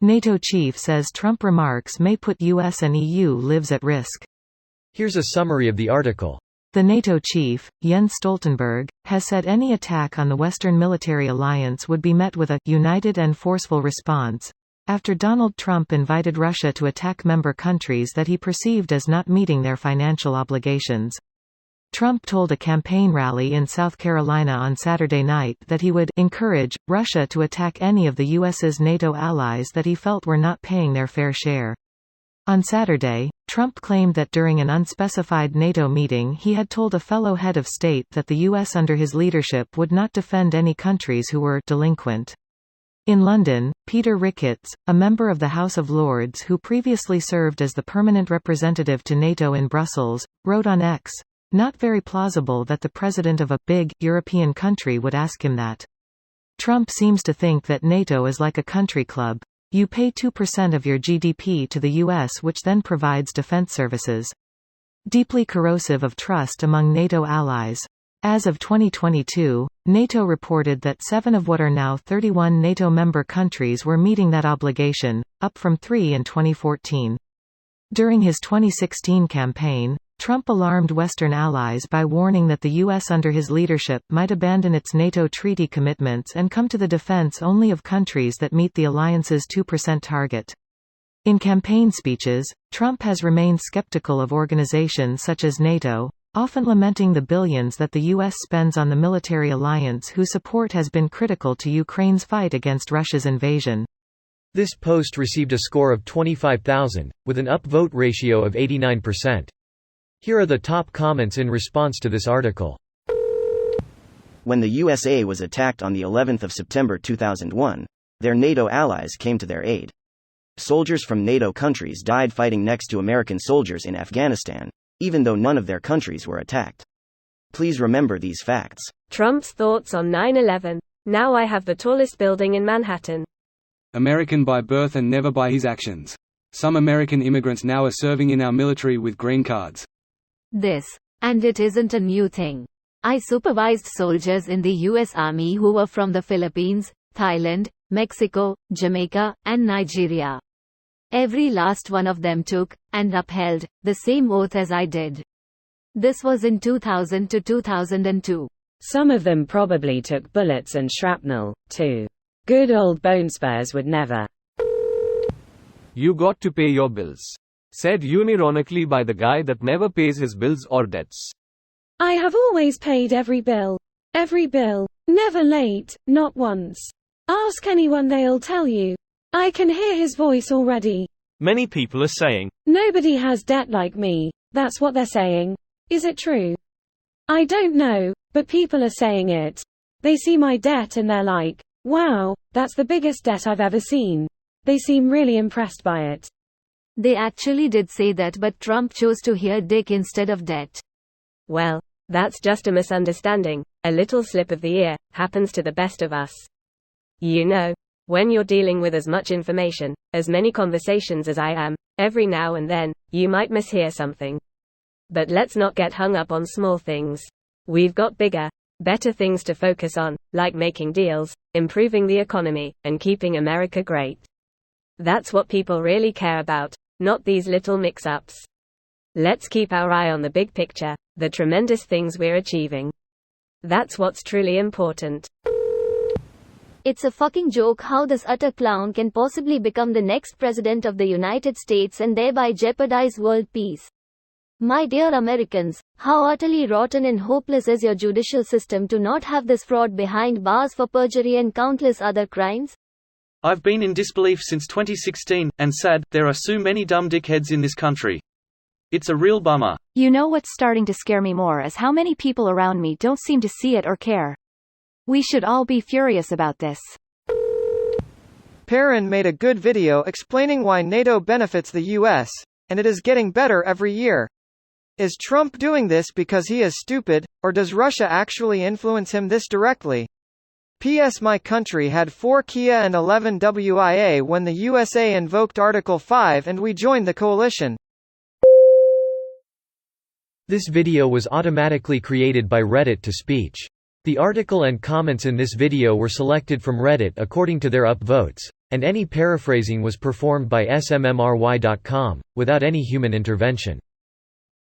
NATO chief says Trump remarks may put US and EU lives at risk. Here's a summary of the article. The NATO chief, Jens Stoltenberg, has said any attack on the Western military alliance would be met with a united and forceful response, after Donald Trump invited Russia to attack member countries that he perceived as not meeting their financial obligations. Trump told a campaign rally in South Carolina on Saturday night that he would encourage Russia to attack any of the U.S.'s NATO allies that he felt were not paying their fair share. On Saturday, Trump claimed that during an unspecified NATO meeting he had told a fellow head of state that the U.S. under his leadership would not defend any countries who were delinquent. In London, Peter Ricketts, a member of the House of Lords who previously served as the permanent representative to NATO in Brussels, wrote on X, "Not very plausible that the president of a big, European country would ask him that." Trump seems to think that NATO is like a country club. You pay 2% of your GDP to the U.S., which then provides defense services. Deeply corrosive of trust among NATO allies. As of 2022, NATO reported that 7 of what are now 31 NATO member countries were meeting that obligation, up from 3 in 2014. During his 2016 campaign, Trump alarmed Western allies by warning that the U.S. under his leadership might abandon its NATO treaty commitments and come to the defense only of countries that meet the alliance's 2% target. In campaign speeches, Trump has remained skeptical of organizations such as NATO, often lamenting the billions that the U.S. spends on the military alliance whose support has been critical to Ukraine's fight against Russia's invasion. This post received a score of 25,000, with an upvote ratio of 89%. Here are the top comments in response to this article. When the USA was attacked on the 11th of September 2001, their NATO allies came to their aid. Soldiers from NATO countries died fighting next to American soldiers in Afghanistan, even though none of their countries were attacked. Please remember these facts. Trump's thoughts on 9/11. Now I have the tallest building in Manhattan. American by birth and never by his actions. Some American immigrants now are serving in our military with green cards. This, and it isn't a new thing. I supervised soldiers in the U.S. Army who were from the Philippines, Thailand, Mexico, Jamaica, and Nigeria. Every last one of them took, and upheld, the same oath as I did. This was in 2000 to 2002. Some of them probably took bullets and shrapnel, too. Good old bone spurs would never. You got to pay your bills. Said unironically by the guy that never pays his bills or debts. I have always paid every bill. Every bill. Never late, not once. Ask anyone, they'll tell you. I can hear his voice already. Many people are saying, nobody has debt like me. That's what they're saying. Is it true? I don't know, but people are saying it. They see my debt and they're like, wow, that's the biggest debt I've ever seen. They seem really impressed by it. They actually did say that, but Trump chose to hear dick instead of debt. Well, that's just a misunderstanding. A little slip of the ear happens to the best of us. You know, when you're dealing with as much information, as many conversations as I am, every now and then, you might mishear something. But let's not get hung up on small things. We've got bigger, better things to focus on, like making deals, improving the economy, and keeping America great. That's what people really care about, not these little mix-ups. Let's keep our eye on the big picture, the tremendous things we're achieving. That's what's truly important. It's a fucking joke how this utter clown can possibly become the next president of the United States and thereby jeopardize world peace. My dear Americans, how utterly rotten and hopeless is your judicial system to not have this fraud behind bars for perjury and countless other crimes? I've been in disbelief since 2016, and sad, there are so many dumb dickheads in this country. It's a real bummer. You know what's starting to scare me more is how many people around me don't seem to see it or care. We should all be furious about this. Perrin made a good video explaining why NATO benefits the US, and it is getting better every year. Is Trump doing this because he is stupid, or does Russia actually influence him this directly? P.S. My country had 4 Kia and 11 WIA when the USA invoked Article 5 and we joined the coalition. This video was automatically created by Reddit to speech. The article and comments in this video were selected from Reddit according to their upvotes, and any paraphrasing was performed by smmry.com, without any human intervention.